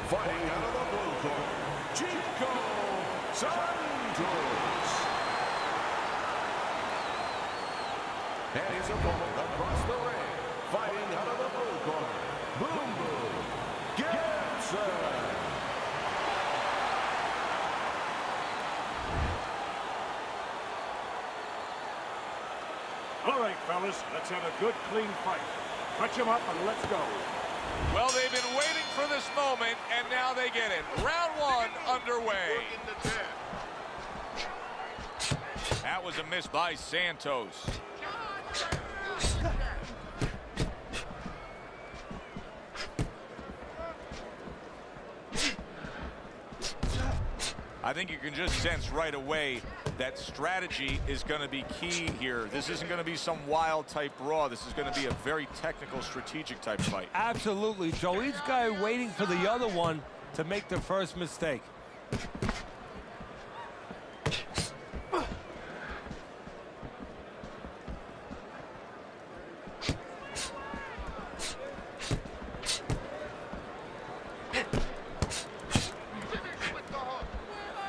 Fighting out of the blue corner, Santos. And his opponent across the ring, fighting out of the blue corner, Boom Boom Gibson. All right, fellas, let's have a good, clean fight. Touch him up and let's go. Well, they've been waiting for this moment, and now they get it. Round one underway. That was a miss by Santos. I think you can just sense right away that strategy is going to be key here. This isn't going to be some wild type brawl. This is going to be a very technical, strategic type fight. Absolutely, Joe. Each guy waiting for the other one to make the first mistake.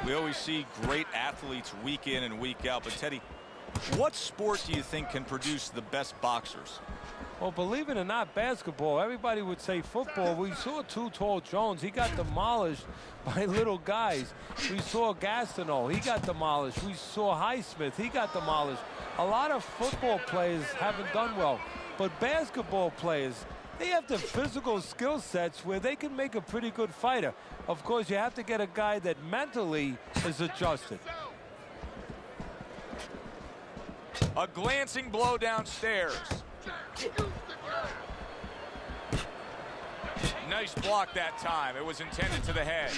We always see great athletes week in and week out, but Teddy, what sport do you think can produce the best boxers? Well, believe it or not, basketball. Everybody would say football. We saw Too Tall Jones. He got demolished by little guys. We saw Gastineau. He got demolished. We saw Highsmith. He got demolished. A lot of football players haven't done well, but basketball players, they have the physical skill sets where they can make a pretty good fighter. Of course, you have to get a guy that mentally is adjusted. A glancing blow downstairs. Nice block that time. It was intended to the head.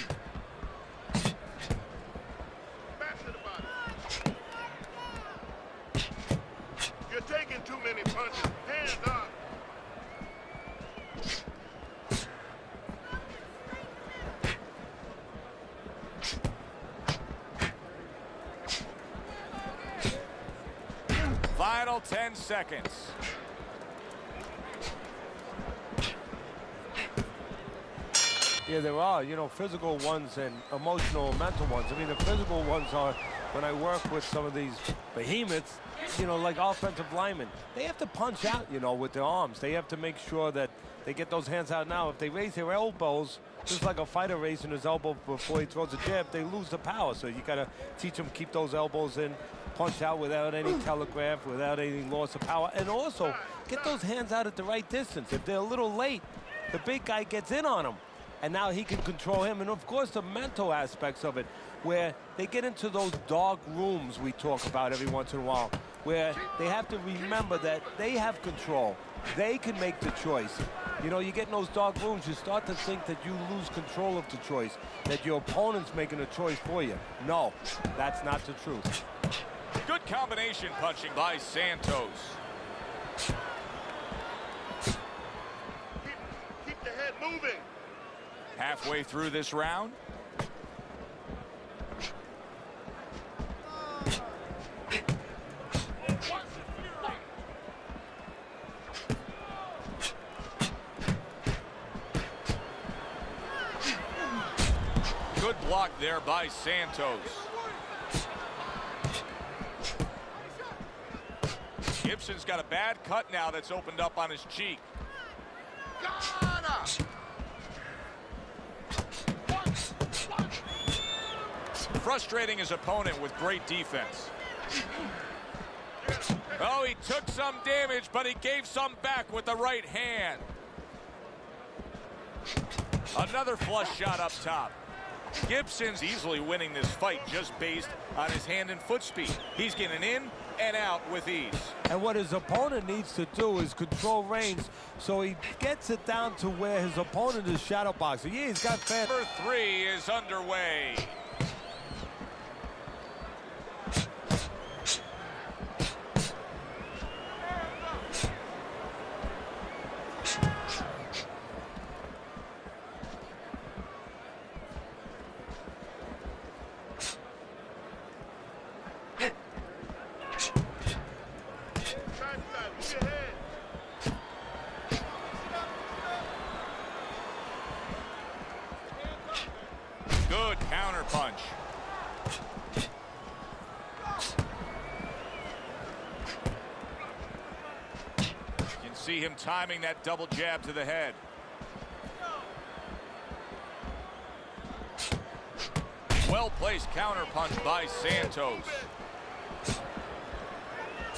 You're taking too many punches. Hands up. Final 10 seconds. Yeah, there are, you know, physical ones and emotional and mental ones. I mean, the physical ones are when I work with some of these behemoths, you know, like offensive linemen. They have to punch out, you know, with their arms. They have to make sure that they get those hands out now. If they raise their elbows, just like a fighter raising his elbow before he throws a jab, they lose the power. So you got to teach them keep those elbows in, punch out without any telegraph, without any loss of power, and also get those hands out at the right distance. If they're a little late, the big guy gets in on them, and now he can control him. And of course, the mental aspects of it, where they get into those dark rooms we talk about every once in a while, where they have to remember that they have control. They can make the choice. You know, you get in those dark rooms, you start to think that you lose control of the choice, that your opponent's making a choice for you. No, that's not the truth. Good combination punching by Santos. Keep the head moving. Halfway through this round. Good block there by Santos. Gibson's got a bad cut now that's opened up on his cheek. Frustrating his opponent with great defense. Oh, he took some damage, but he gave some back with the right hand. Another flush shot up top. Gibson's easily winning this fight just based on his hand and foot speed. He's getting in and out with ease. And what his opponent needs to do is control range so he gets it down to where his opponent is shadow boxing. Yeah, he's got fast. Number 3 is underway. Good counter punch. You can see him timing that double jab to the head. Well-placed counter punch by Santos.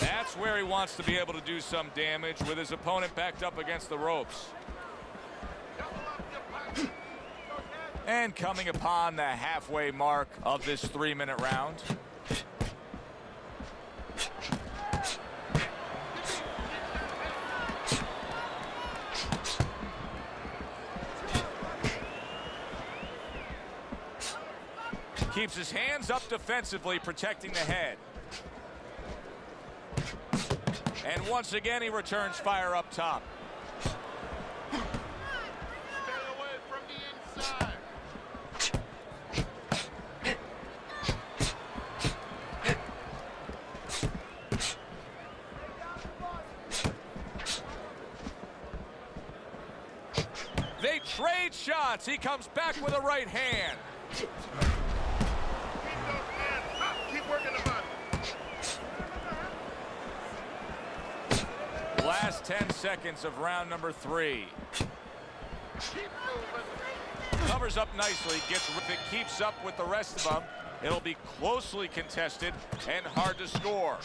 That's where he wants to be able to do some damage with his opponent backed up against the ropes. And coming upon the halfway mark of this 3-minute round. Keeps his hands up defensively, protecting the head. And once again, he returns fire up top. Stay away from the inside. They trade shots. He comes back with a right hand. Keep those hands up. Keep working the body. Last 10 seconds of round number 3. Keep moving. Covers up nicely. Gets, if it keeps up with the rest of them, it'll be closely contested and hard to score.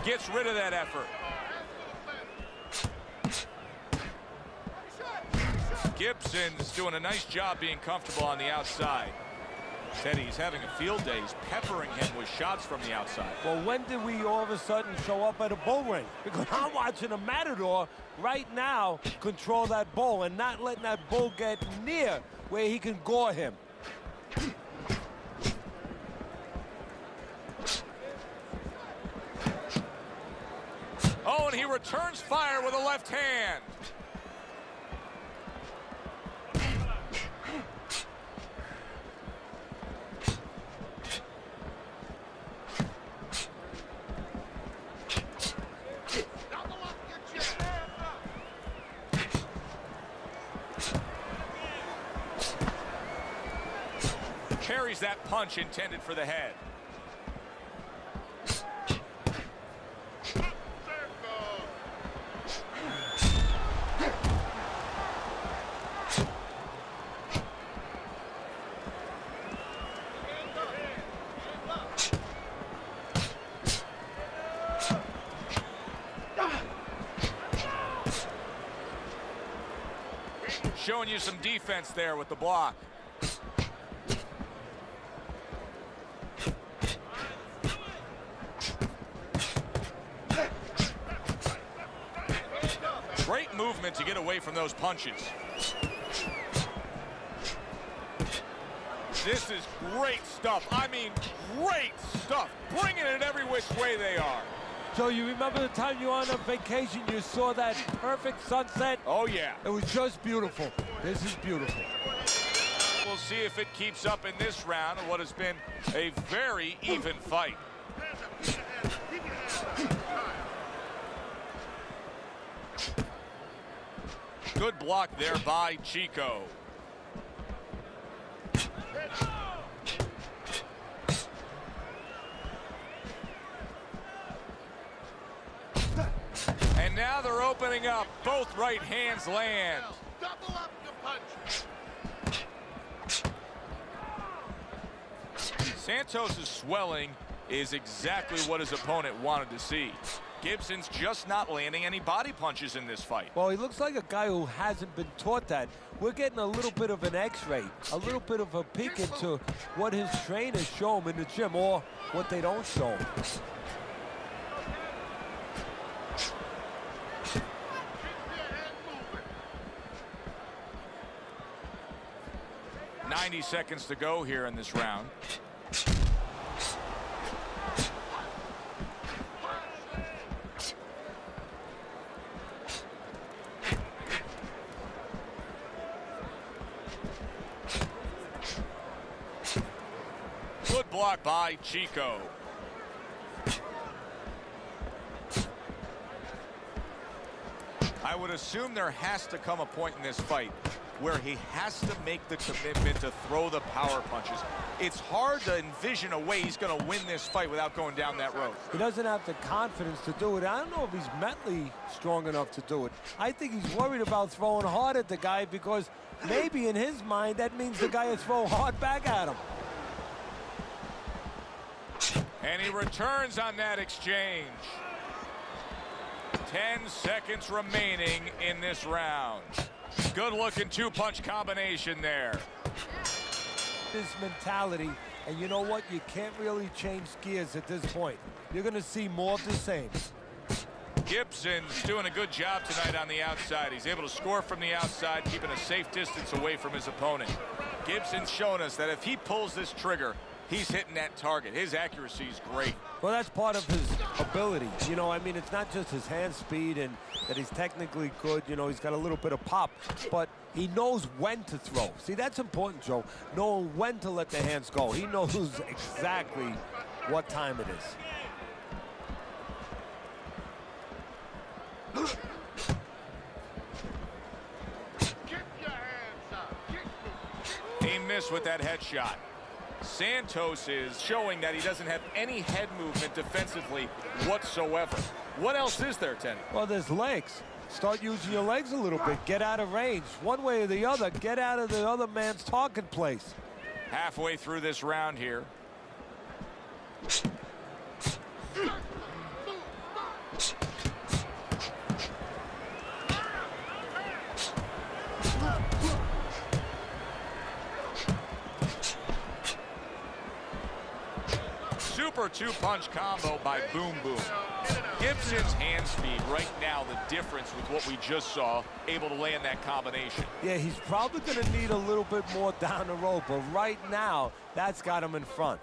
Gets rid of that effort. Gibson's doing a nice job being comfortable on the outside. Petey's having a field day. He's peppering him with shots from the outside. Well, when did we all of a sudden show up at a bull ring? Because I'm watching a matador right now control that bull and not letting that bull get near where he can gore him. Oh, and he returns fire with a left hand. Carries that punch intended for the head. Showing you some defense there with the block. Great movement to get away from those punches. This is great stuff. I mean, great stuff. Bringing it every which way they are. So you remember the time you were on a vacation, you saw that perfect sunset? Oh, yeah. It was just beautiful. This is beautiful. We'll see if it keeps up in this round of what has been a very even fight. Good block there by Chico. And now they're opening up. Both right hands land. Double up your punch. Santos' swelling is exactly what his opponent wanted to see. Gibson's just not landing any body punches in this fight. Well, he looks like a guy who hasn't been taught that. We're getting a little bit of an x-ray, a little bit of a peek into what his trainers show him in the gym or what they don't show him. Keep your head moving. 90 seconds to go here in this round. Good block by Chico. I would assume there has to come a point in this fight where he has to make the commitment to throw the power punches. It's hard to envision a way he's going to win this fight without going down that road. He doesn't have the confidence to do it. I don't know if he's mentally strong enough to do it. I think he's worried about throwing hard at the guy because maybe in his mind that means the guy will throw hard back at him. And he returns on that exchange. 10 seconds remaining in this round. Good looking two-punch combination there. This mentality, and you know what? You can't really change gears at this point. You're going to see more of the same. Gibson's doing a good job tonight on the outside. He's able to score from the outside, keeping a safe distance away from his opponent. Gibson's shown us that if he pulls this trigger, he's hitting that target. His accuracy is great. Well, that's part of his ability. You know, I mean, it's not just his hand speed and that he's technically good. You know, he's got a little bit of pop, but he knows when to throw. See, that's important, Joe. Knowing when to let the hands go. He knows exactly what time it is. Get your hands up. He missed with that headshot. Santos is showing that he doesn't have any head movement defensively whatsoever. What else is there, Teddy? Well, there's legs. Start using your legs a little bit. Get out of range. One way or the other, get out of the other man's target place. Halfway through this round here. Super two-punch combo by Boom Boom. Gibson's hand speed right now, the difference with what we just saw, able to land that combination. Yeah, he's probably going to need a little bit more down the road, but right now, that's got him in front.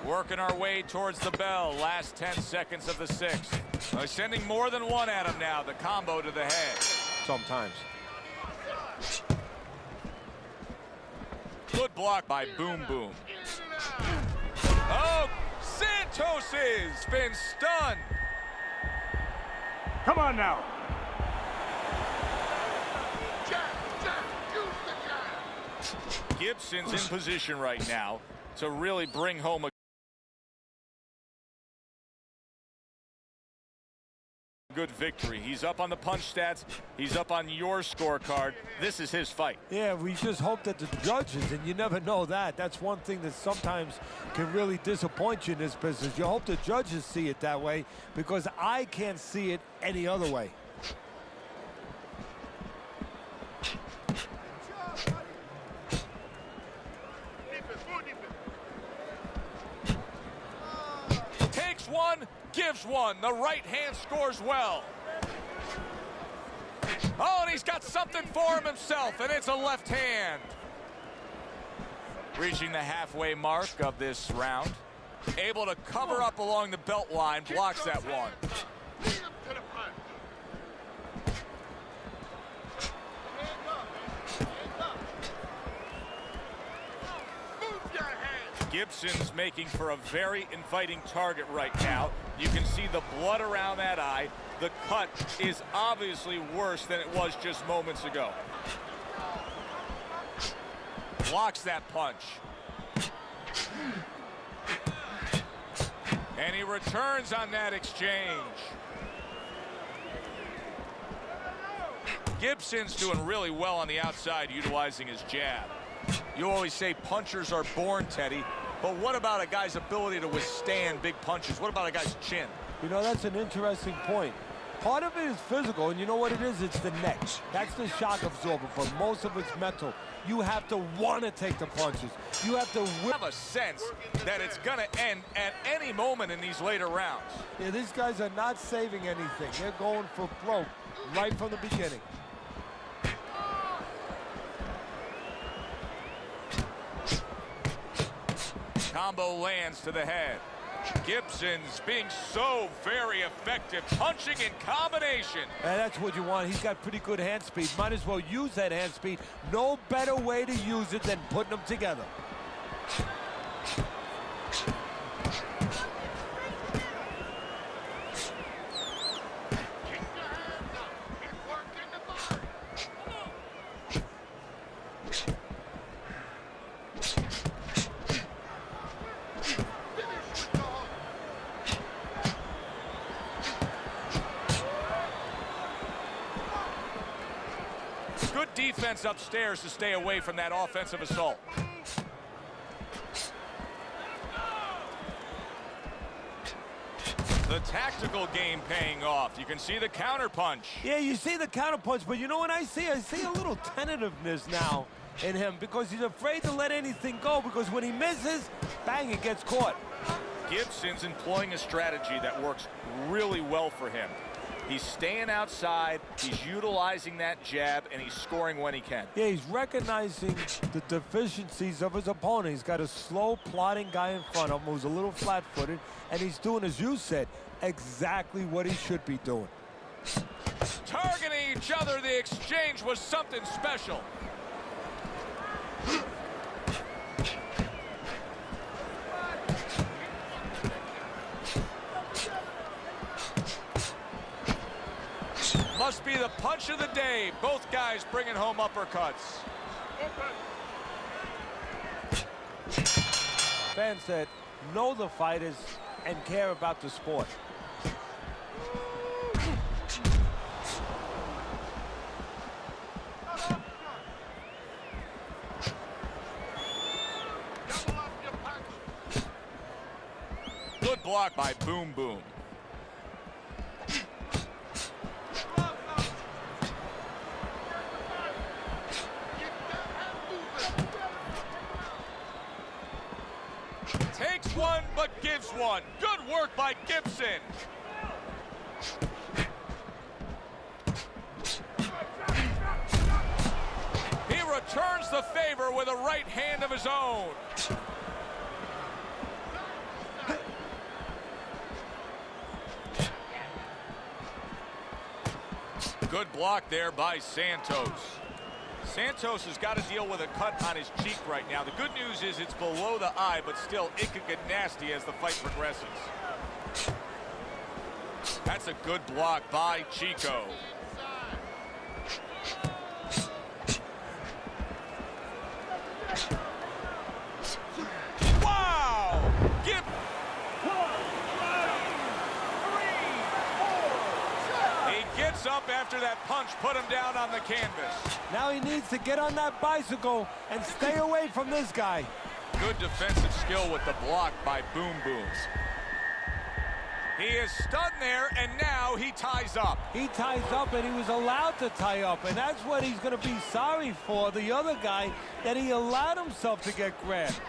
Working our way towards the bell. Last 10 seconds of the sixth. Sending more than one at him now. The combo to the head. Sometimes. Good block by Boom Boom. Oh, Santos has been stunned. Come on now. Gibson's in position right now to really bring home a good victory. He's up on the punch stats. He's up on your scorecard. This is his fight. Yeah, we just hope that the judges, and you never know that. That's one thing that sometimes can really disappoint you in this business. You hope the judges see it that way because I can't see it any other way. Takes one, gives one. The right hand scores well. Oh, and he's got something for him himself, and it's a left hand. Reaching the halfway mark of this round. Able to cover up along the belt line, blocks that one. Gibson's making for a very inviting target right now. You can see the blood around that eye. The cut is obviously worse than it was just moments ago. Blocks that punch. And he returns on that exchange. Gibson's doing really well on the outside, utilizing his jab. You always say punchers are born, Teddy, but what about a guy's ability to withstand big punches? What about a guy's chin? You know, that's an interesting point. Part of it is physical, and you know what it is? It's the neck. That's the shock absorber, but most of it's mental. You have to want to take the punches. You have to Have a sense that it's going to end at any moment in these later rounds. Yeah, these guys are not saving anything. They're going for broke right from the beginning. Combo lands to the head. Gibson's being so very effective, punching in combination. And that's what you want. He's got pretty good hand speed. Might as well use that hand speed. No better way to use it than putting them together. Good defense upstairs to stay away from that offensive assault. The tactical game paying off. You can see the counter punch. Yeah, you see the counter punch, but you know what I see? I see a little tentativeness now in him because he's afraid to let anything go, because when he misses, bang, it gets caught. Gibson's employing a strategy that works really well for him. He's staying outside, he's utilizing that jab, and he's scoring when he can. Yeah, he's recognizing the deficiencies of his opponent. He's got a slow, plodding guy in front of him who's a little flat-footed, and he's doing, as you said, exactly what he should be doing. Targeting each other, the exchange was something special. Must be the punch of the day. Both guys bringing home uppercuts. Fans that know the fighters and care about the sport. Good block by Boom Boom. Takes one, but gives one. Good work by Gibson. He returns the favor with a right hand of his own. Good block there by Santos. Santos has got to deal with a cut on his cheek right now. The good news is it's below the eye, but still it could get nasty as the fight progresses. That's a good block by Chico. Wow! He gets up after that punch, put him down on the canvas. Now he needs to get on that bicycle and stay away from this guy. Good defensive skill with the block by Boom Boom. He is stunned there, and now he ties up. He ties up, and he was allowed to tie up, and that's what he's going to be sorry for, the other guy, that he allowed himself to get grabbed.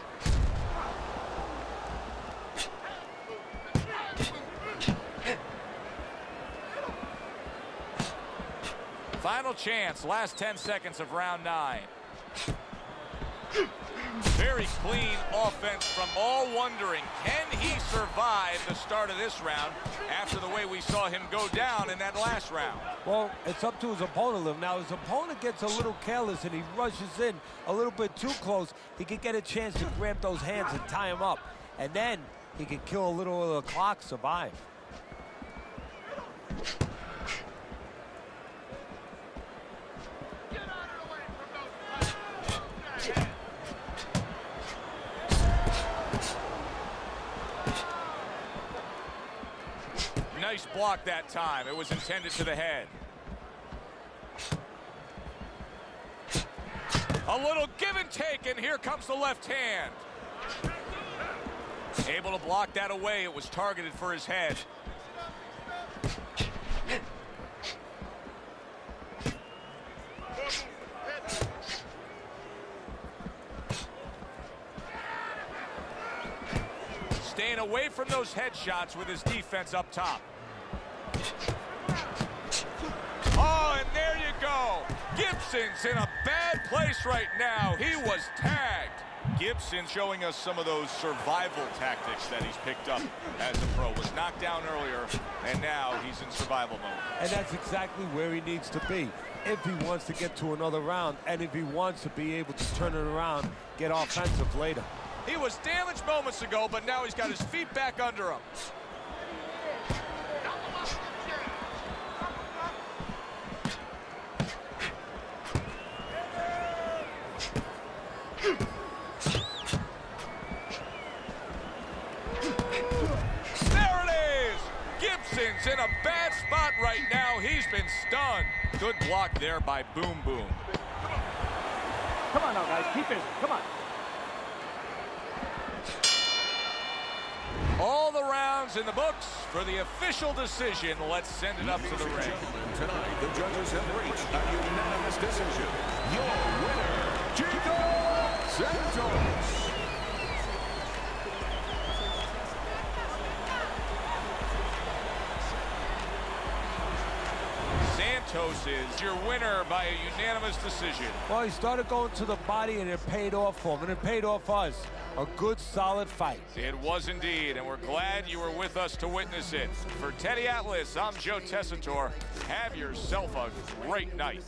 Final chance, last 10 seconds of round 9. Very clean offense from all wondering, can he survive the start of this round after the way we saw him go down in that last round? Well, it's up to his opponent. Now, his opponent gets a little careless and he rushes in a little bit too close. He could get a chance to grab those hands and tie him up. And then he could kill a little of the clock, survive. Nice block that time. It was intended to the head. A little give and take, and here comes the left hand. Able to block that away. It was targeted for his head. Staying away from those headshots with his defense up top. Oh, and there you go. Gibson's in a bad place right now. He was tagged. Gibson showing us some of those survival tactics that he's picked up as a pro. Was knocked down earlier, and now he's in survival mode. And that's exactly where he needs to be if he wants to get to another round, and if he wants to be able to turn it around, get offensive later. He was damaged moments ago, but now he's got his feet back under him. There it is! Gibson's in a bad spot right now. He's been stunned. Good block there by Boom Boom. Come on now, guys. Keep busy. Come on. All the rounds in the books for the official decision. Let's send it up to the ring. Tonight, the judges have reached a unanimous decision. Your winner, Santos. Santos is your winner by a unanimous decision. Well, he started going to the body, and it paid off for him, and it paid off us. A good, solid fight. It was indeed, and we're glad you were with us to witness it. For Teddy Atlas, I'm Joe Tessitore. Have yourself a great night.